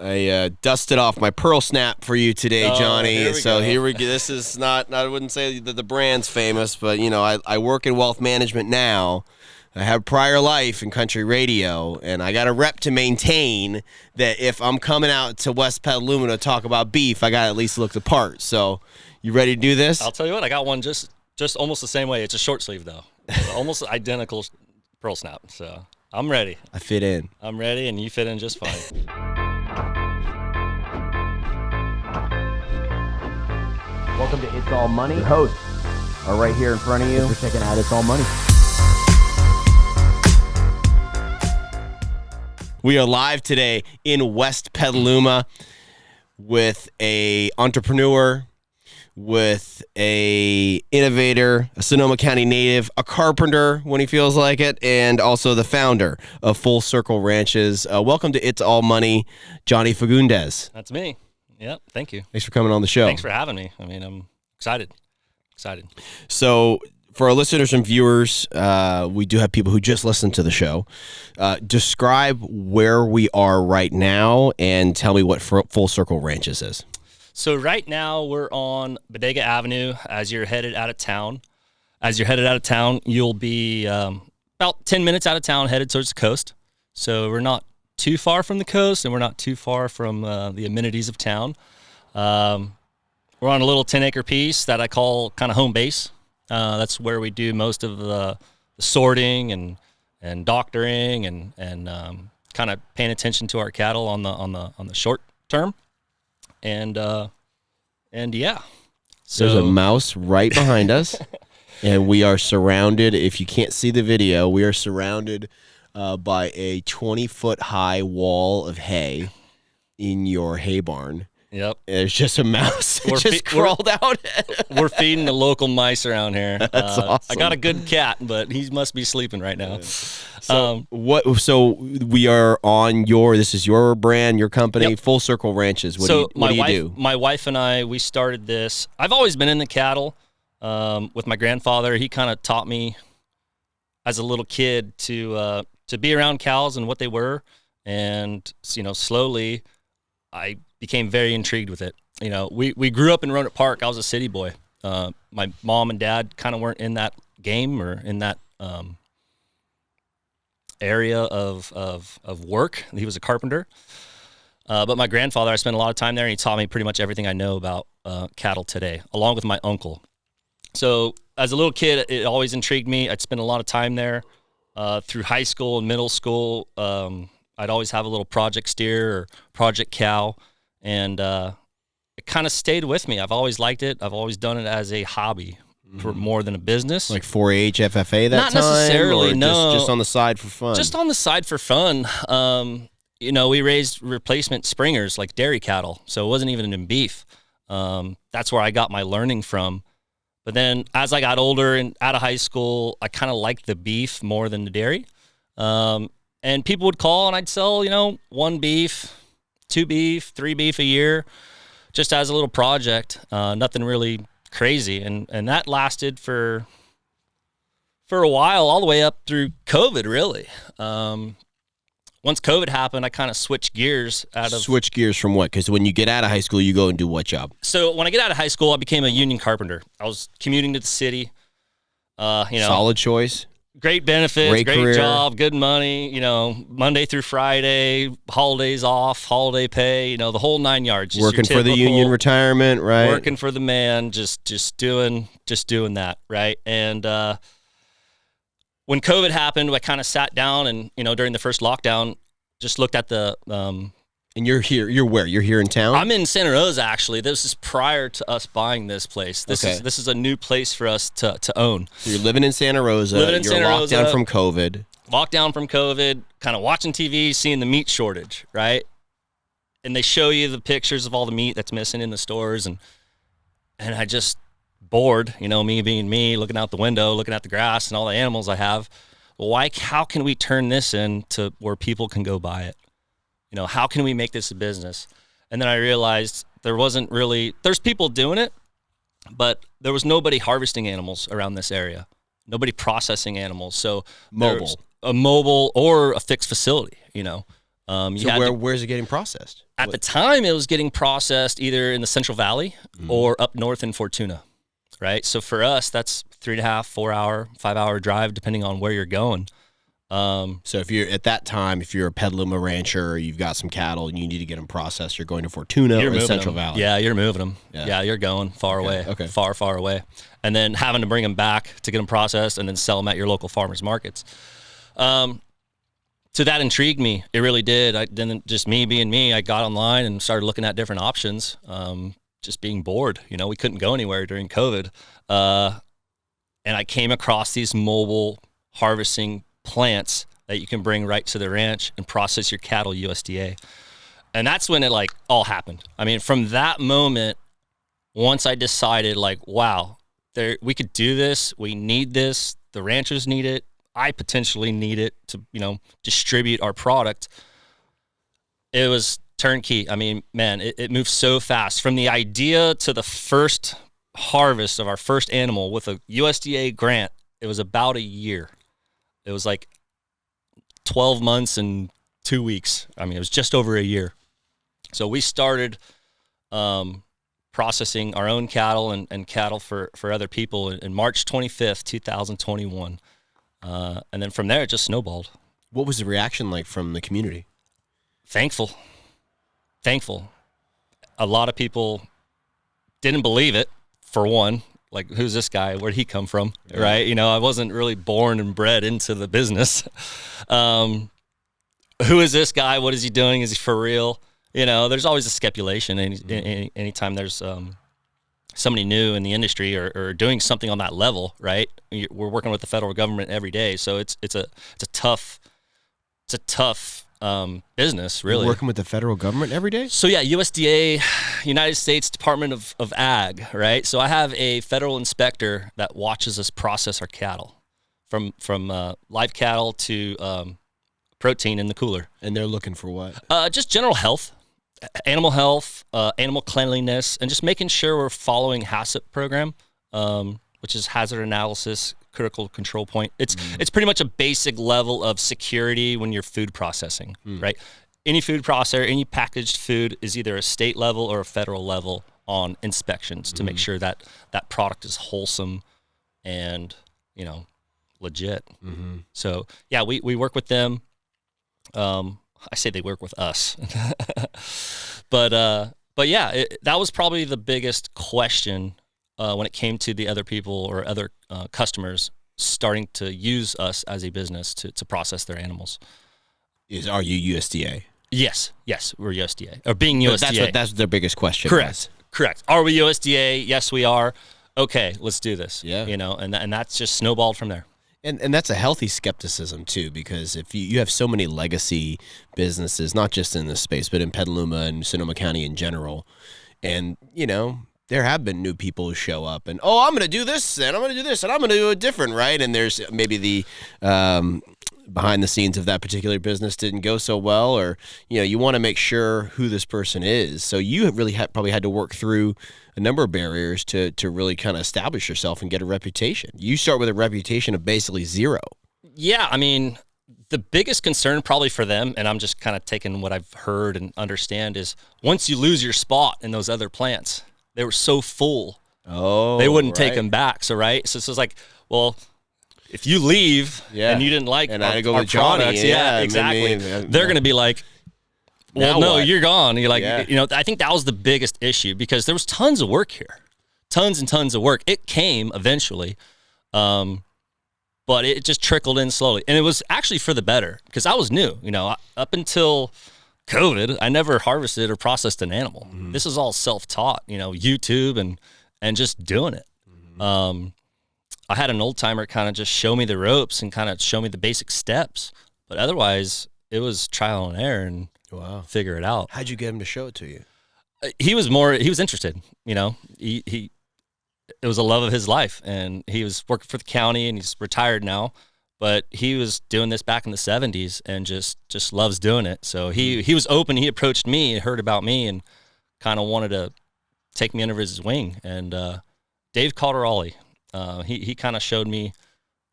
I dusted off my Pearl Snap for you today, Johnny. Here we go. This is not, I wouldn't say that the brand's famous, but, I work in wealth management now. I have prior life in country radio, and I got a rep to maintain that if I'm coming out to West Petaluma to talk about beef, I got to at least look the part. So, you ready to do this? I'll tell you what, I got one just almost the same way. It's a short sleeve, though. Almost identical Pearl Snap. So, I'm ready. I fit in. I'm ready, and you fit in just fine. Welcome to It's All Money. Your hosts are right here in front of you. We're checking out It's All Money. We are live today in West Petaluma with a entrepreneur, with a innovator, a Sonoma County native, a carpenter when he feels like it, and also the founder of Full Circle Ranches. Welcome to It's All Money, Johnny Fagundes. That's me. Yep. Thank you. Thanks for coming on the show. Thanks for having me. I mean, I'm excited. So for our listeners and viewers, we do have people who just listen to the show. Describe where we are right now and tell me what Full Circle Ranches is. So right now we're on Bodega Avenue as you're headed out of town. You'll be about 10 minutes out of town headed towards the coast. So we're not too far from the coast and we're not too far from the amenities of town. We're on a little 10-acre piece that I call kind of home base. That's where we do most of the sorting and doctoring and kind of paying attention to our cattle on the short term. And yeah. So there's a mouse right behind us, and we are surrounded. If you can't see the video, we are surrounded by a 20-foot high wall of hay in your hay barn. Yep. There's just a mouse that just crawled out. We're feeding the local mice around here. That's awesome. I got a good cat, but he must be sleeping right now. So So we are on this is your brand, your company, yep. Full Circle Ranches. What do you do? My wife and I, we started this. I've always been in the cattle with my grandfather. He kind of taught me as a little kid to be around cows and what they were. And, slowly I became very intrigued with it. We grew up in Roanoke Park. I was a city boy. My mom and dad kind of weren't in that game or in that area of work. He was a carpenter. But my grandfather, I spent a lot of time there, and he taught me pretty much everything I know about cattle today, along with my uncle. So as a little kid, it always intrigued me. I'd spend a lot of time there. Through high school and middle school, I'd always have a little project steer or project cow, and it kind of stayed with me. I've always liked it. I've always done it as a hobby for more than a business. Like 4-H, FFA that Not time? Not necessarily, or no. Just on the side for fun? Just on the side for fun. We raised replacement springers like dairy cattle, so it wasn't even in beef. That's where I got my learning from. But then as I got older and out of high school, I kind of liked the beef more than the dairy. And people would call and I'd sell, 1 beef, 2 beef, 3 beef a year, just as a little project. Nothing really crazy. And that lasted for a while, all the way up through COVID, really. Once COVID happened, I kind of switched gears Switch gears from what? Because when you get out of high school, you go and do what job? So when I get out of high school, I became a union carpenter. I was commuting to the city. Solid choice. Great benefits, great career. Job, good money, Monday through Friday, holidays off, holiday pay, the whole 9 yards. Just working for the union retirement, right? Working for the man, just doing that, right? And when COVID happened, I kind of sat down and, during the first lockdown, just looked at the And you're here. You're where? You're here in town? I'm in Santa Rosa, actually. This is prior to us buying this place. This is a new place for us to own. So you're living in Santa Rosa. You're locked down from COVID. Locked down from COVID, kind of watching TV, seeing the meat shortage, right? And they show you the pictures of all the meat that's missing in the stores. And I just bored, me being me, looking out the window, looking at the grass and all the animals I have. Well, how can we turn this into where people can go buy it? How can we make this a business? And then I realized there's people doing it, but there was nobody harvesting animals around this area. Nobody processing animals. So a mobile or a fixed facility, Where's it getting processed? At the time, it was getting processed either in the Central Valley or up north in Fortuna, right? So for us, that's 3.5, 4 hour, 5 hour drive, depending on where you're going. So if you're at that time, if you're a Petaluma rancher, or you've got some cattle and you need to get them processed, you're going to Fortuna or Central Valley. Yeah, you're moving them. Yeah, you're going far away. Okay. Far, far away. And then having to bring them back to get them processed and then sell them at your local farmers markets. So that intrigued me. It really did. Then just me being me, I got online and started looking at different options. Just being bored, we couldn't go anywhere during COVID. And I came across these mobile harvesting plants that you can bring right to the ranch and process your cattle USDA. And that's when it all happened. I mean, from that moment, once I decided wow, we could do this. We need this. The ranchers need it. I potentially need it to, distribute our product. It was turnkey. I mean, man, it moved so fast from the idea to the first harvest of our first animal with a USDA grant. It was about a year. It was 12 months and 2 weeks. I mean, it was just over a year. So we started processing our own cattle and cattle for other people in March 25th, 2021. And then from there, it just snowballed. What was the reaction like from the community? Thankful. A lot of people didn't believe it, for one. Who's this guy? Where'd he come from? Yeah. Right? I wasn't really born and bred into the business. Who is this guy? What is he doing? Is he for real? There's always a speculation anytime there's somebody new in the industry or doing something on that level, right? We're working with the federal government every day, so it's a tough business, really. You're working with the federal government every day? So yeah, USDA, United States Department of Ag, right? So I have a federal inspector that watches us process our cattle, from live cattle to protein in the cooler. And they're looking for what? Just general health, animal cleanliness, and just making sure we're following HACCP program, which is hazard analysis, critical control point. It's pretty much a basic level of security when you're food processing, right? Any food processor, any packaged food is either a state level or a federal level on inspections to make sure that that product is wholesome and, legit. So yeah, we work with them. I say they work with us, but yeah, that was probably the biggest question when it came to the other people or other customers starting to use us as a business to process their animals. Are you USDA? Yes, we're USDA or being USDA. That's their biggest question. Correct. Are we USDA? Yes, we are. Okay, let's do this. Yeah. And that's just snowballed from there. And that's a healthy skepticism too, because if you have so many legacy businesses, not just in this space, but in Petaluma and Sonoma County in general, and there have been new people who show up and, I'm going to do this and I'm going to do this and I'm going to do it different, right? And there's maybe the behind the scenes of that particular business didn't go so well, or you want to make sure who this person is. So you have really probably had to work through a number of barriers to really kind of establish yourself and get a reputation. You start with a reputation of basically zero. Yeah, I mean, the biggest concern probably for them, and I'm just kind of taking what I've heard and understand, is once you lose your spot in those other plants, they were so full, they wouldn't take them back. So it's like, well, if you leave and you didn't like and our, I go our with Johnny, products, exactly, they're going to be like, well, no, you're gone. You're like, I think that was the biggest issue because there was tons of work here, tons and tons of work. It came eventually, but it just trickled in slowly. And it was actually for the better because I was new, up until COVID, I never harvested or processed an animal. This is all self-taught, YouTube and just doing it. I had an old timer kind of just show me the ropes and kind of show me the basic steps, but otherwise it was trial and error and figure it out. How'd you get him to show it to you? He was interested, it was a love of his life, and he was working for the county and he's retired now, but he was doing this back in the 70s and just loves doing it. So he was open. He approached me, heard about me, and kind of wanted to take me under his wing. And Dave Calderoli, he kind of showed me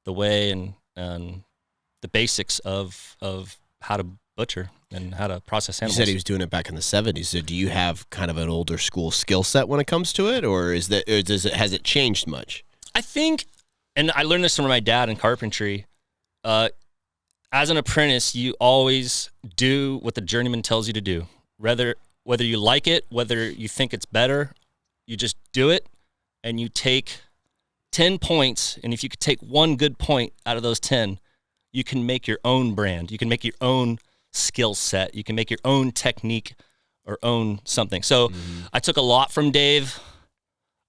the way and the basics of how to butcher. and how to process animals. You said he was doing it back in the 70s. So do you have kind of an older school skill set when it comes to it, or has it changed much? I think, and I learned this from my dad in carpentry, as an apprentice, you always do what the journeyman tells you to do. Whether you like it, whether you think it's better, you just do it, and you take 10 points, and if you could take one good point out of those 10, you can make your own brand. You can make your own skill set. You can make your own technique or own something. So I took a lot from Dave.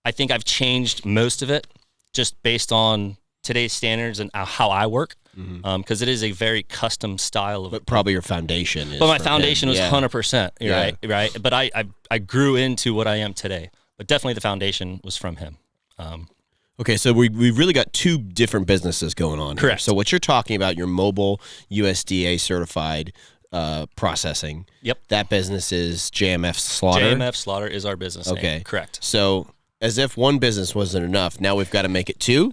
I think I've changed most of it just based on today's standards and how I work, because it is a very custom style of. But probably your foundation is. But my foundation was 100%. Yeah. Right. But I grew into what I am today. But definitely the foundation was from him. Okay, so we've really got two different businesses going on here. Correct. So what you're talking about, your mobile USDA certified processing. Yep. That business is JMF Slaughter. JMF Slaughter is our business name. Okay. Correct. So as if one business wasn't enough, now we've got to make it two?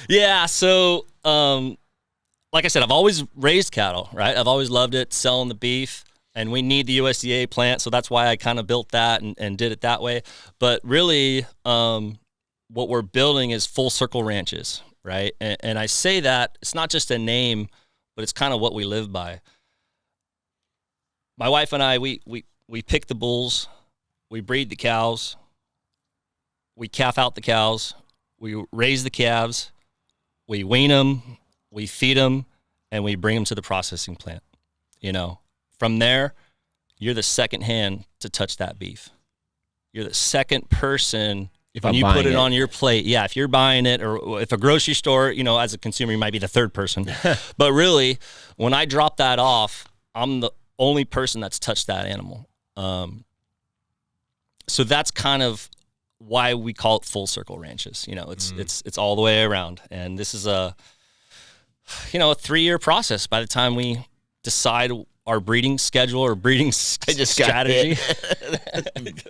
Yeah, so like I said, I've always raised cattle, right? I've always loved it, selling the beef, and we need the USDA plant, so that's why I kind of built that and did it that way. But really, what we're building is full circle ranches, right? And I say that, it's not just a name, but it's kind of what we live by. My wife and I, we pick the bulls, we breed the cows, we calf out the cows, we raise the calves, we wean them, we feed them, and we bring them to the processing plant. You know, from there, you're the second hand to touch that beef. You're the second person when you put it on your plate. Yeah, if you're buying it, or if a grocery store, you know, as a consumer, you might be the third person. But really, when I drop that off, I'm the only person that's touched that animal. So that's kind of why we call it full circle ranches. You know, it's all the way around. And this is a 3-year process by the time we decide our breeding schedule or breeding strategy.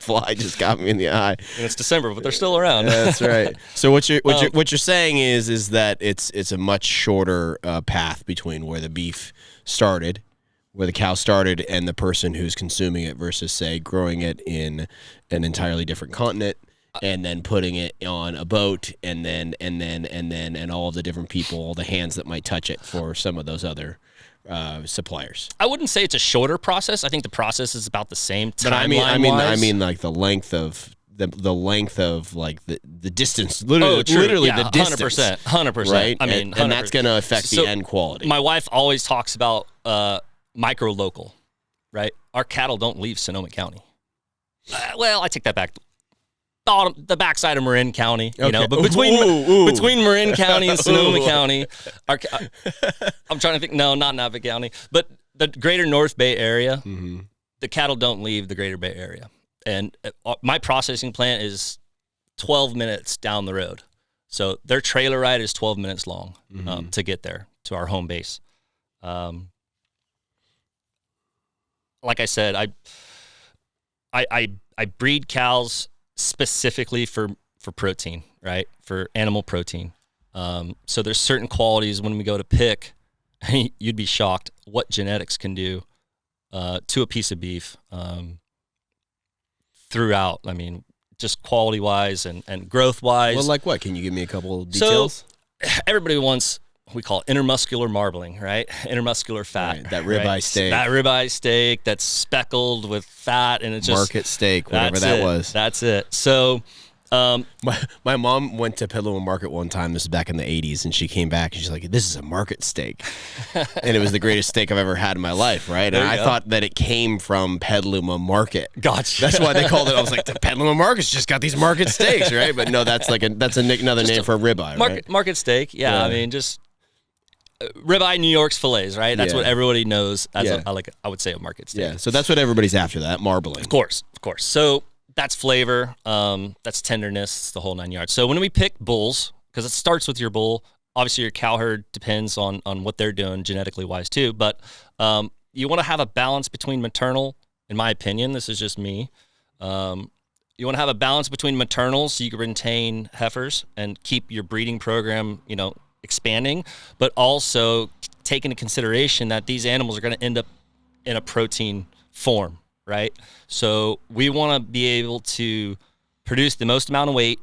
Fly just got me in the eye. And it's December, but they're still around. That's right. So what you're saying is that it's a much shorter path between where the beef started, where the cow started, and the person who's consuming it versus, say, growing it in an entirely different continent and then putting it on a boat and all of the different people, all the hands that might touch it for some of those other suppliers. I wouldn't say it's a shorter process. I think the process is about the same timeline. But I mean like the length of like the distance, literally the distance. 100%. Right? I mean, and that's going to affect the end quality. My wife always talks about micro local, right? Our cattle don't leave Sonoma County. Well, I take that back. The backside of Marin County, you know, but between Marin County and Sonoma County, I'm trying to think. No, not Napa County, but the greater North Bay area, the cattle don't leave the greater Bay Area. And my processing plant is 12 minutes down the road. So their trailer ride is 12 minutes long to get there to our home base. Like I said, I breed cows specifically for protein, right? For animal protein. So there's certain qualities when we go to pick, you'd be shocked what genetics can do to a piece of beef throughout. I mean, just quality-wise and growth-wise. Well, like what? Can you give me a couple of details? So everybody wants, we call it intermuscular marbling, right? Intermuscular fat. Right, that ribeye steak. That ribeye steak that's speckled with fat, and it's just market steak, whatever that was. That's it. So my mom went to Petaluma Market one time. This is back in the 80s, and she came back and she's like, "This is a market steak," and it was the greatest steak I've ever had in my life, right? And I thought that it came from Petaluma Market. Gotcha. That's why they called it. I was like, the Petaluma Market's just got these market steaks, right? But no, that's another name for a ribeye, right? Market steak. Yeah, I mean, just ribeye New York's fillets, right? That's what everybody knows as I would say a market steak. Yeah, so that's what everybody's after, that marbling. Of course. So that's flavor, that's tenderness, the whole 9 yards. So when we pick bulls, because it starts with your bull, obviously your cow herd depends on what they're doing genetically wise too, but you want to have a balance between maternal, in my opinion, this is just me, you want to have a balance between maternals so you can retain heifers and keep your breeding program, expanding, but also take into consideration that these animals are going to end up in a protein form, right? So we want to be able to produce the most amount of weight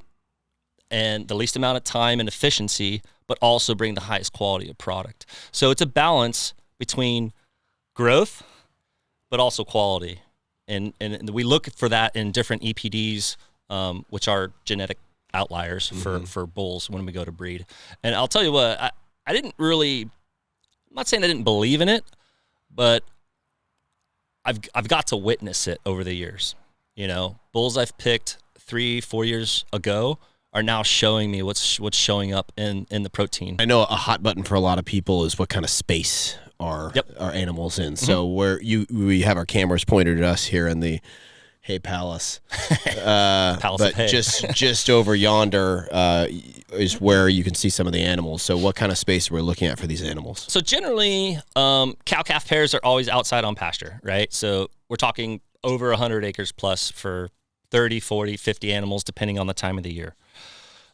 and the least amount of time and efficiency, but also bring the highest quality of product. So it's a balance between growth, but also quality. And we look for that in different EPDs, which are genetic outliers for bulls when we go to breed. And I'll tell you what, I didn't really, I'm not saying I didn't believe in it, but I've got to witness it over the years. You know, bulls I've picked 3-4 years ago are now showing me what's showing up in the protein. I know a hot button for a lot of people is what kind of space are animals in. So where we have our cameras pointed at us here in the Hay Palace, but hay. just over yonder is where you can see some of the animals. So what kind of space are we looking at for these animals? So generally, cow-calf pairs are always outside on pasture, right? So we're talking over 100 acres plus for 30, 40, 50 animals, depending on the time of the year.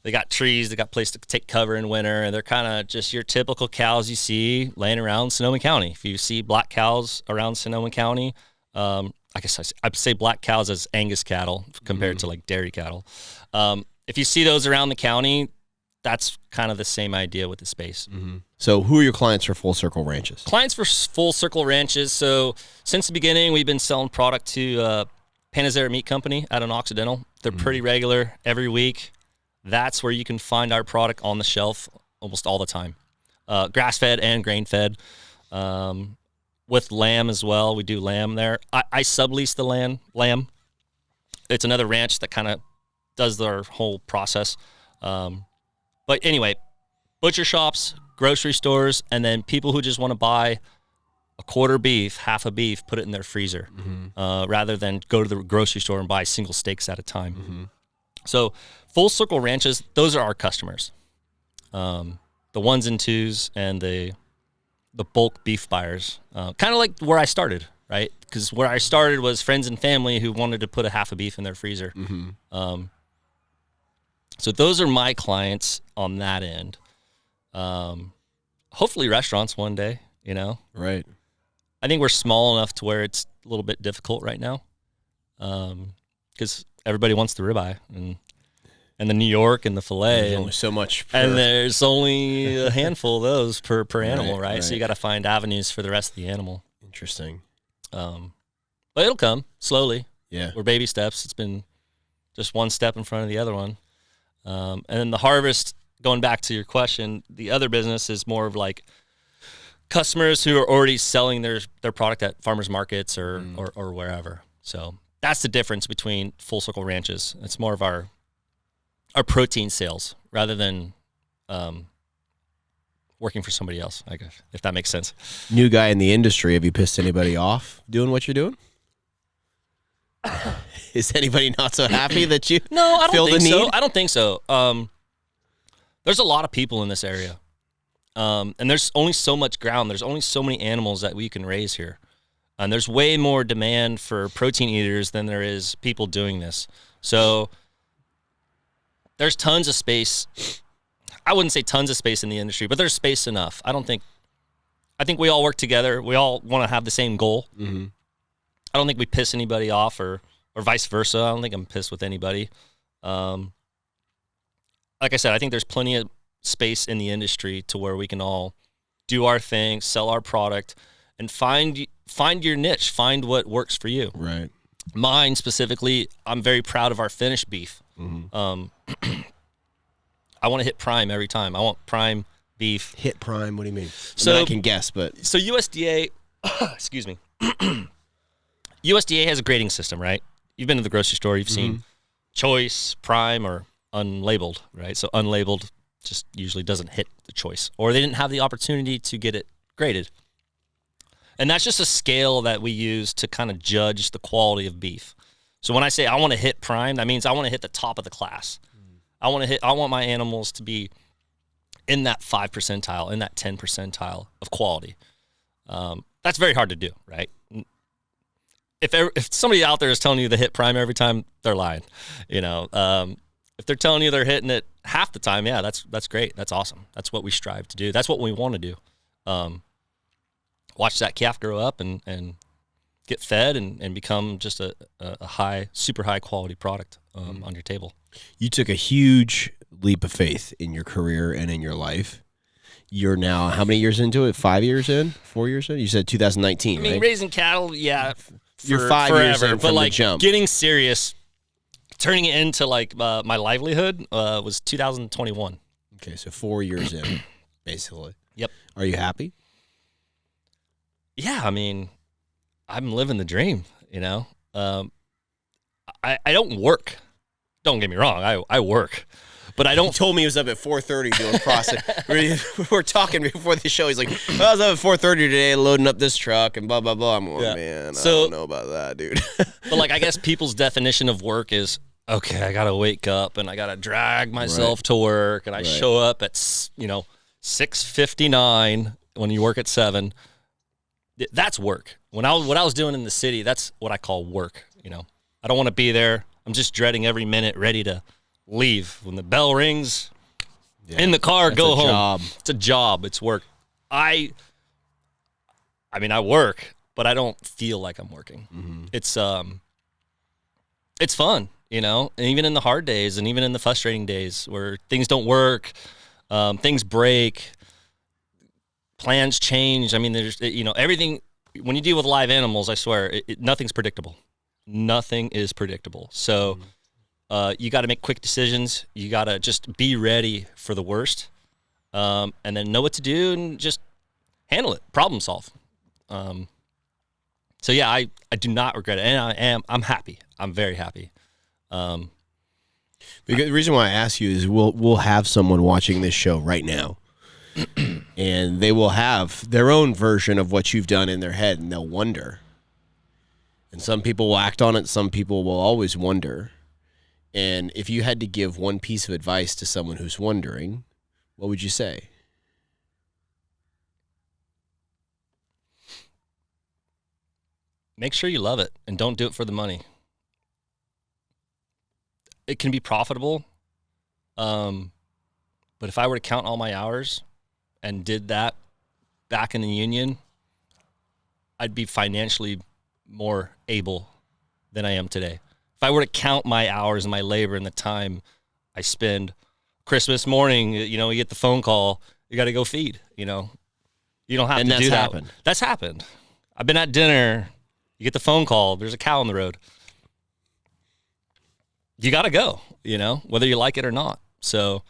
They got trees, they got place to take cover in winter, and they're kind of just your typical cows you see laying around Sonoma County. If you see black cows around Sonoma County, I guess I'd say black cows as Angus cattle compared to like dairy cattle. If you see those around the county, that's kind of the same idea with the space. So who are your clients for Full Circle Ranches? Clients for Full Circle Ranches. So since the beginning, we've been selling product to Panazera Meat Company out in Occidental. They're pretty regular every week. That's where you can find our product on the shelf almost all the time. Grass-fed and grain-fed. With lamb as well. We do lamb there. I sublease the lamb. It's another ranch that kind of does their whole process. But anyway, butcher shops, grocery stores, and then people who just want to buy a quarter beef, half a beef, put it in their freezer, rather than go to the grocery store and buy single steaks at a time. So Full Circle Ranches, those are our customers. The ones and twos and the bulk beef buyers, kind of like where I started, right? Because where I started was friends and family who wanted to put a half a beef in their freezer. So those are my clients on that end. Hopefully restaurants one day, you know? Right. I think we're small enough to where it's a little bit difficult right now, because everybody wants the ribeye and the New York and the filet. There's only so much. And there's only a handful of those per animal, right? So you got to find avenues for the rest of the animal. Interesting. But it'll come slowly. Yeah. We're baby steps. It's been just one step in front of the other one. And then the harvest, going back to your question, the other business is more of like customers who are already selling their product at farmers markets or wherever. So that's the difference between Full Circle Ranches. It's more of our protein sales rather than working for somebody else, I guess, if that makes sense. New guy in the industry. Have you pissed anybody off doing what you're doing? Is anybody not so happy that you feel the need? So. I don't think so. There's a lot of people in this area. And there's only so much ground. There's only so many animals that we can raise here. And there's way more demand for protein eaters than there is people doing this. So there's tons of space. I wouldn't say tons of space in the industry, but there's space enough. I think we all work together. We all want to have the same goal. I don't think we piss anybody off or vice versa. I don't think I'm pissed with anybody. Like I said, I think there's plenty of space in the industry to where we can all do our thing, sell our product, and find your niche, find what works for you. Right. Mine specifically, I'm very proud of our finished beef. I want to hit prime every time. I want prime beef. Hit prime? What do you mean? So I can guess, but so USDA, excuse me, USDA has a grading system, right? You've been to the grocery store, you've seen choice, prime, or unlabeled, right? So unlabeled just usually doesn't hit the choice, or they didn't have the opportunity to get it graded. And that's just a scale that we use to kind of judge the quality of beef. So when I say I want to hit prime, that means I want to hit the top of the class. I want my animals to be in that 5 percentile, in that 10 percentile of quality. That's very hard to do, right? If somebody out there is telling you to hit prime every time, they're lying. You know, if they're telling you they're hitting it half the time, yeah, that's great. That's awesome. That's what we strive to do. That's what we want to do. Watch that calf grow up and get fed and become just a super high quality product on your table. You took a huge leap of faith in your career and in your life. You're now how many years into it? 5 years in? 4 years in? You said 2019, I mean, right? raising cattle, yeah. You're 5 years in but from like the jump. getting serious, turning it into like my livelihood was 2021. Okay, so 4 years in, basically. Yep. Are you happy? Yeah, I mean, I'm living the dream, you know. I don't work. Don't get me wrong, I work. But I don't. He told me he was up at 4:30 doing process. We're talking before the show. He's like, I was up at 4:30 today loading up this truck and blah, blah, blah. I'm like, man, I don't know about that, dude. But like, I guess people's definition of work is, okay, I got to wake up and I got to drag myself to work. And I show up at, 6:59 when you work at 7. That's work. What I was doing in the city, that's what I call work. You know, I don't want to be there. I'm just dreading every minute, ready to leave. When the bell rings, in the car, go home. Job. It's a job. It's work. I mean, I work, but I don't feel like I'm working. Mm-hmm. It's fun, you know, and even in the hard days and even in the frustrating days where things don't work, things break, plans change. I mean, there's, everything. When you deal with live animals, I swear, nothing's predictable. Nothing is predictable. So you got to make quick decisions. You got to just be ready for the worst, and then know what to do and just handle it, problem solve. So yeah, I do not regret it, and I'm happy. I'm very happy. Because the reason why I ask you is we'll have someone watching this show right now, and they will have their own version of what you've done in their head, and they'll wonder. And some people will act on it. Some people will always wonder. And if you had to give one piece of advice to someone who's wondering, what would you say? Make sure you love it and don't do it for the money. It can be profitable, but if I were to count all my hours and did that back in the union, I'd be financially more able than I am today. If I were to count my hours and my labor and the time I spend, Christmas morning, you get the phone call, you got to go feed, you don't have to do that. Happened. That's happened. I've been at dinner, you get the phone call, there's a cow on the road. You got to go, whether you like it or not. So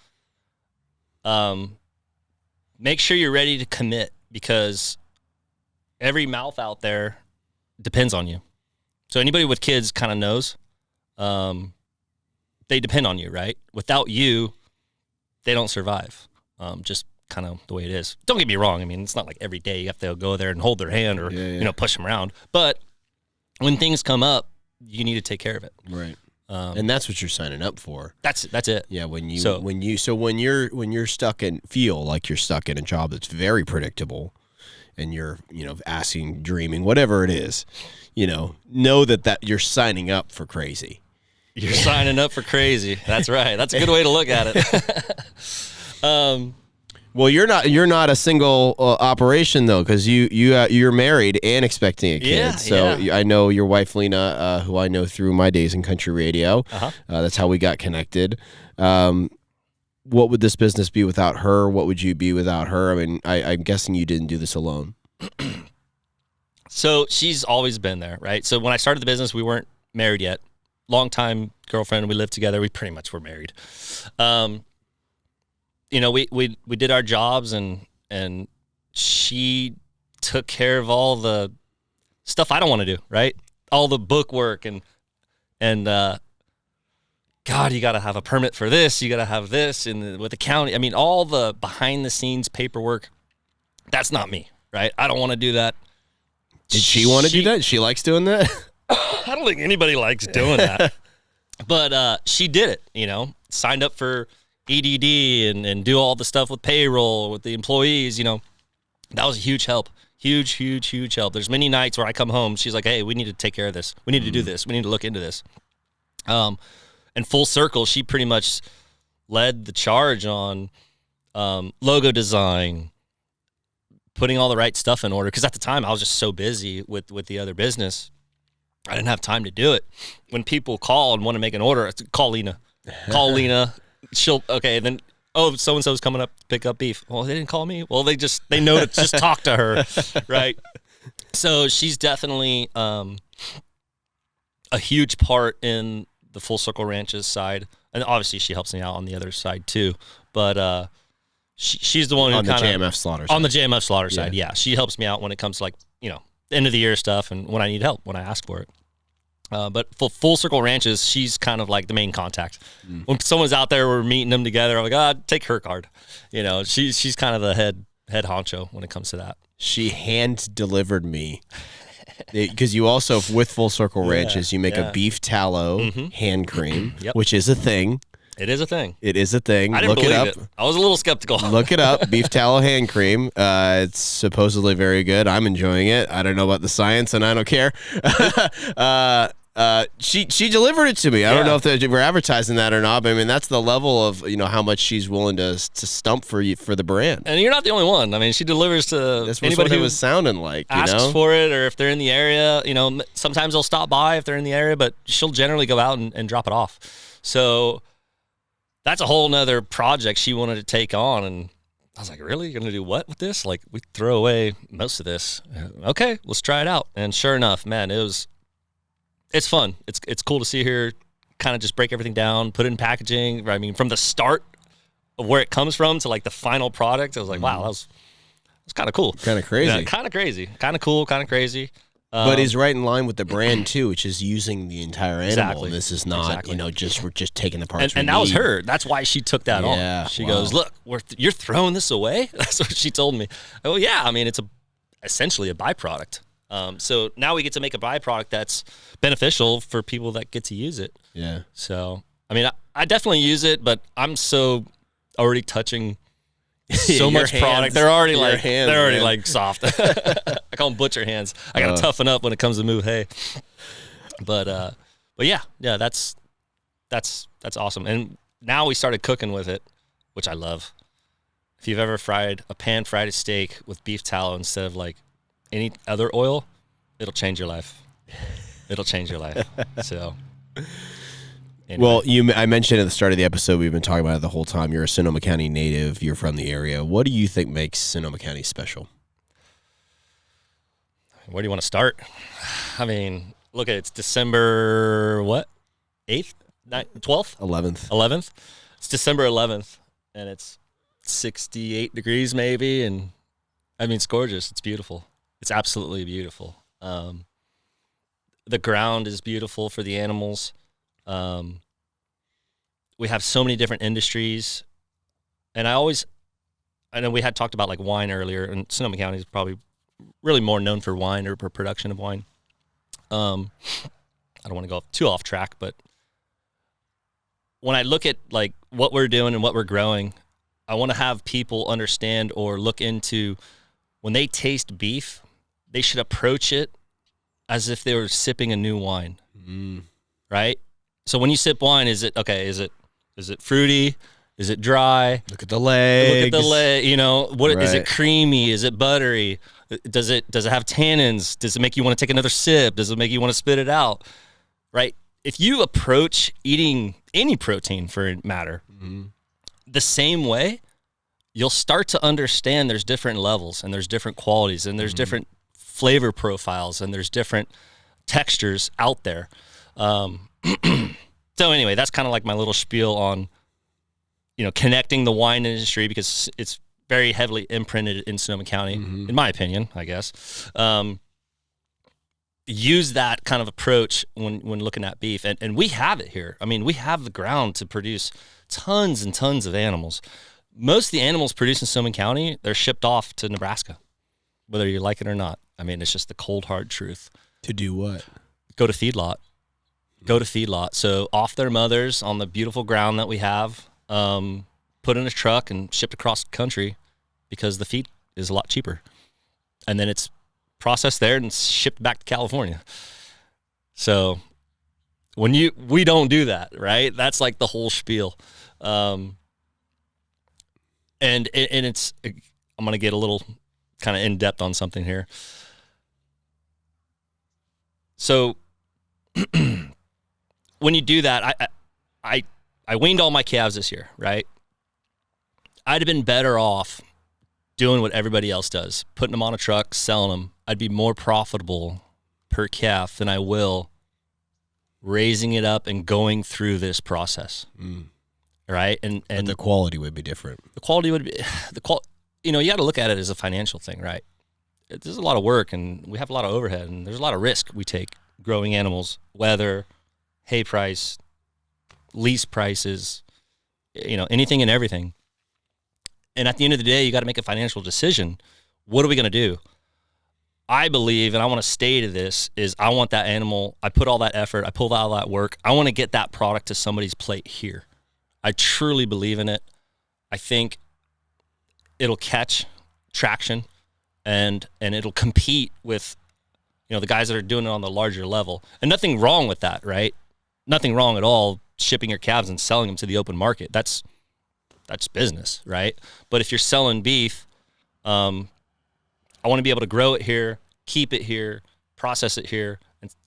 make sure you're ready to commit, because every mouth out there depends on you. So anybody with kids kind of knows. They depend on you, right? Without you, they don't survive. Just kind of the way it is. Don't get me wrong. I mean, it's not like every day you have to go there and hold their hand or push them around. But when things come up, you need to take care of it. Right. And that's what you're signing up for. That's it. Yeah. When you're stuck in feel like you're stuck in a job that's very predictable, and you're asking, dreaming, whatever it is, know that you're signing up for crazy. You're signing up for crazy. That's right. That's a good way to look at it. Well, you're not a single operation though, because you're married and expecting a kid. Yeah, so I know your wife Lena, who I know through my days in country radio. That's how we got connected. What would this business be without her? What would you be without her? I mean, I'm guessing you didn't do this alone. So she's always been there, right? So when I started the business, we weren't married yet. Long-time girlfriend. We lived together. We pretty much were married. We did our jobs, and she took care of all the stuff I don't want to do, right? All the book work and God, you got to have a permit for this. You got to have this with the county. I mean, all the behind-the-scenes paperwork. That's not me, right? I don't want to do that. Did she want to do that? She likes doing that? I don't think anybody likes doing that. But she did it, signed up for EDD and do all the stuff with payroll, with the employees, That was a huge help. Huge, huge, huge help. There's many nights where I come home, she's like, hey, we need to take care of this. We need to do this. We need to look into this. And full circle, she pretty much led the charge on logo design, putting all the right stuff in order. Because at the time, I was just so busy with the other business. I didn't have time to do it. When people call and want to make an order, I said, call Lena. Call Lena. Then, so-and-so's coming up to pick up beef. Well, they didn't call me. Well, they know to just talk to her, right? So she's definitely a huge part in the Full Circle Ranches side. And obviously she helps me out on the other side too. But she's the one who on the JMF slaughter side. On the JMF slaughter side, yeah. She helps me out when it comes to the end of the year stuff and when I need help, when I ask for it. But for Full Circle Ranches, she's kind of like the main contact. When someone's out there, we're meeting them together. I'm like, take her card. She's kind of the head honcho when it comes to that. She hand delivered me because you also with Full Circle Ranches you make a beef tallow hand cream, which is a thing. It is a thing. It is a thing. I didn't believe it. I was a little skeptical. Look it up. Beef tallow hand cream. It's supposedly very good. I'm enjoying it. I don't know about the science, and I don't care. She delivered it to me. I don't know if they were advertising that or not, but I mean that's the level of how much she's willing to stump for you for the brand. And you're not the only one. I mean, she delivers to anybody who was sounding like asks for it, or if they're in the area. Sometimes they'll stop by if they're in the area, but she'll generally go out and drop it off. So that's a whole nother project she wanted to take on, and I was like, really? You're going to do what with this? Like, we throw away most of this. Okay, let's try it out. And sure enough, man, it's fun. It's cool to see her kind of just break everything down, put it in packaging. I mean, from the start of where it comes from to like the final product, I was like, wow, that was kind of cool. Kind of crazy. Yeah, kind of crazy. Kind of cool, kind of crazy. But is right in line with the brand too, which is using the entire animal. Exactly. This is not, we're just taking the parts. And that was her. That's why she took that on. She goes, "Look, you're throwing this away." That's what she told me. Oh yeah, I mean it's essentially a byproduct. So now we get to make a byproduct that's beneficial for people that get to use it. Yeah. So I mean, I definitely use it, but I'm so already touching so much product. They're already like soft. I call them butcher hands. I gotta toughen up when it comes to move hay. But yeah, that's awesome. And now we started cooking with it, which I love. If you've ever pan-fried steak with beef tallow instead of like any other oil, it'll change your life. It'll change your life. So. Anyway. Well, I mentioned at the start of the episode, we've been talking about it the whole time. You're a Sonoma County native. You're from the area. What do you think makes Sonoma County special? Where do you want to start? I mean, look at it's December, what? 8th? 9th? 12th? 11th. 11th? It's December 11th, and it's 68 degrees maybe, and I mean, it's gorgeous. It's beautiful. It's absolutely beautiful. The ground is beautiful for the animals. We have so many different industries, and I know we had talked about like wine earlier, and Sonoma County is probably really more known for wine or for production of wine. I don't want to go too off track, but when I look at like what we're doing and what we're growing, I want to have people understand or look into when they taste beef, they should approach it as if they were sipping a new wine, right? So when you sip wine, is it fruity? Is it dry? Look at the legs. Look at the leg. Is it creamy? Is it buttery? Does it have tannins? Does it make you want to take another sip? Does it make you want to spit it out? Right? If you approach eating any protein for matter the same way, you'll start to understand there's different levels and there's different qualities and there's different flavor profiles and there's different textures out there. So anyway, that's kind of like my little spiel on, connecting the wine industry because it's very heavily imprinted in Sonoma County, in my opinion, I guess. Use that kind of approach when looking at beef. And we have it here. I mean, we have the ground to produce tons and tons of animals. Most of the animals produced in Sonoma County, they're shipped off to Nebraska, whether you like it or not. I mean, it's just the cold, hard truth. To do what? Go to feedlot. So off their mothers on the beautiful ground that we have, put in a truck and shipped across the country because the feed is a lot cheaper. And then it's processed there and shipped back to California. So we don't do that, right? That's like the whole spiel. And it's, I'm going to get a little kind of in depth on something here. So when you do that, I weaned all my calves this year, right? I'd have been better off doing what everybody else does, putting them on a truck, selling them. I'd be more profitable per calf than I will raising it up and going through this process. Right? And but the quality would be different. The quality would be you got to look at it as a financial thing, right? There's a lot of work, and we have a lot of overhead, and there's a lot of risk we take growing animals, weather, hay price, lease prices, anything and everything. And at the end of the day, you got to make a financial decision. What are we going to do? I believe, and I want to stay to this, is I want that animal, I put all that effort, I pulled all that work, I want to get that product to somebody's plate here. I truly believe in it. I think it'll catch traction and it'll compete with, the guys that are doing it on the larger level. And nothing wrong with that, right? Nothing wrong at all shipping your calves and selling them to the open market. That's business, right? But if you're selling beef, I want to be able to grow it here, keep it here, process it here,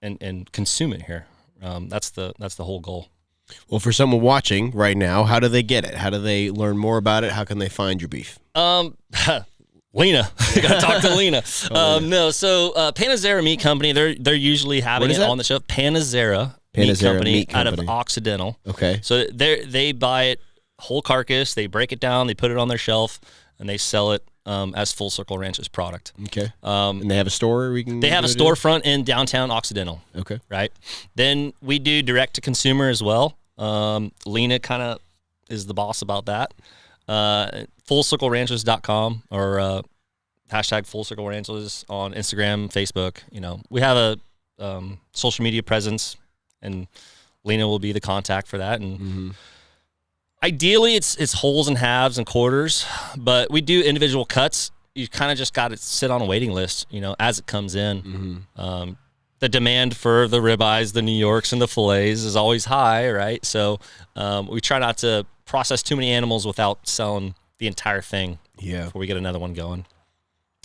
and consume it here. That's the whole goal. Well, for someone watching right now, how do they get it? How do they learn more about it? How can they find your beef? Lena. You got to talk to Lena. No, so Panazera Meat Company, they're usually having it on the show. Panazera Meat Company out of Occidental. Okay. So they buy it whole carcass, they break it down, they put it on their shelf, and they sell it as Full Circle Ranch's product. Okay. And they have a store They have a storefront in downtown Occidental. Okay. Right. Then we do direct to consumer as well. Lena kind of is the boss about that. FullCircleRanches.com or hashtag Full Circle Ranches on Instagram, Facebook. We have a social media presence, and Lena will be the contact for that. And ideally, it's wholes and halves and quarters, but we do individual cuts. You kind of just got to sit on a waiting list, as it comes in. The demand for the ribeyes, the New Yorks, and the fillets is always high, right? So we try not to process too many animals without selling the entire thing before we get another one going.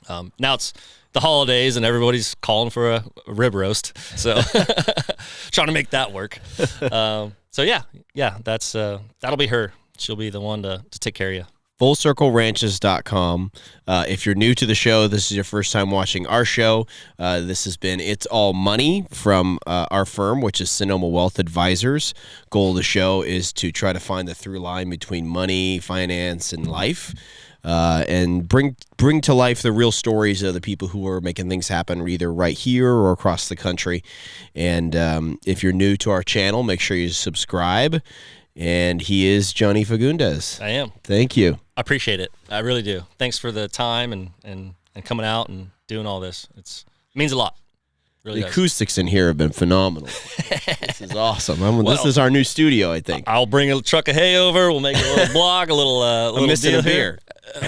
Now it's the holidays, and everybody's calling for a rib roast, so trying to make that work. So that's that'll be her. She'll be the one to take care of you. FullCircleRanches.com. If you're new to the show, this is your first time watching our show. This has been It's All Money from our firm, which is Sonoma Wealth Advisors. Goal of the show is to try to find the through line between money, finance, and life. And bring to life the real stories of the people who are making things happen either right here or across the country. And if you're new to our channel, make sure you subscribe. And he is Johnny Fagundes. I am. Thank you. I appreciate it. I really do. Thanks for the time and coming out and doing all this. It means a lot. Really does. Acoustics in here have been phenomenal. This is awesome. This is our new studio, I think. I'll bring a truck of hay over. We'll make a little blog, a little I'm missing a beer.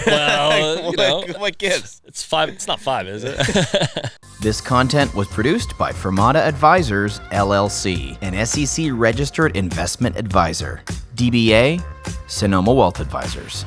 Well, what gives? It's 5. It's not 5, is it? This content was produced by Fermata Advisors, LLC, an SEC-registered investment advisor. DBA, Sonoma Wealth Advisors.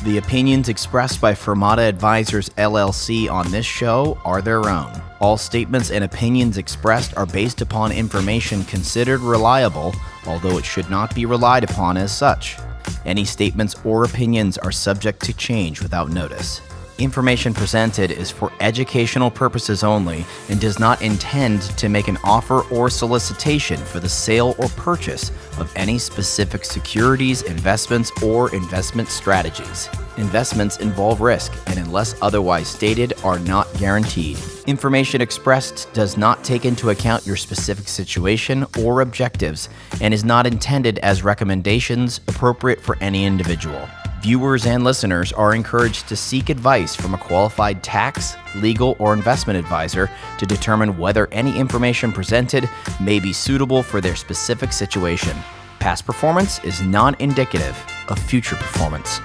The opinions expressed by Fermata Advisors, LLC on this show are their own. All statements and opinions expressed are based upon information considered reliable, although it should not be relied upon as such. Any statements or opinions are subject to change without notice. Information presented is for educational purposes only and does not intend to make an offer or solicitation for the sale or purchase of any specific securities, investments, or investment strategies. Investments involve risk and, unless otherwise stated, are not guaranteed. Information expressed does not take into account your specific situation or objectives and is not intended as recommendations appropriate for any individual. Viewers and listeners are encouraged to seek advice from a qualified tax, legal, or investment advisor to determine whether any information presented may be suitable for their specific situation. Past performance is not indicative of future performance.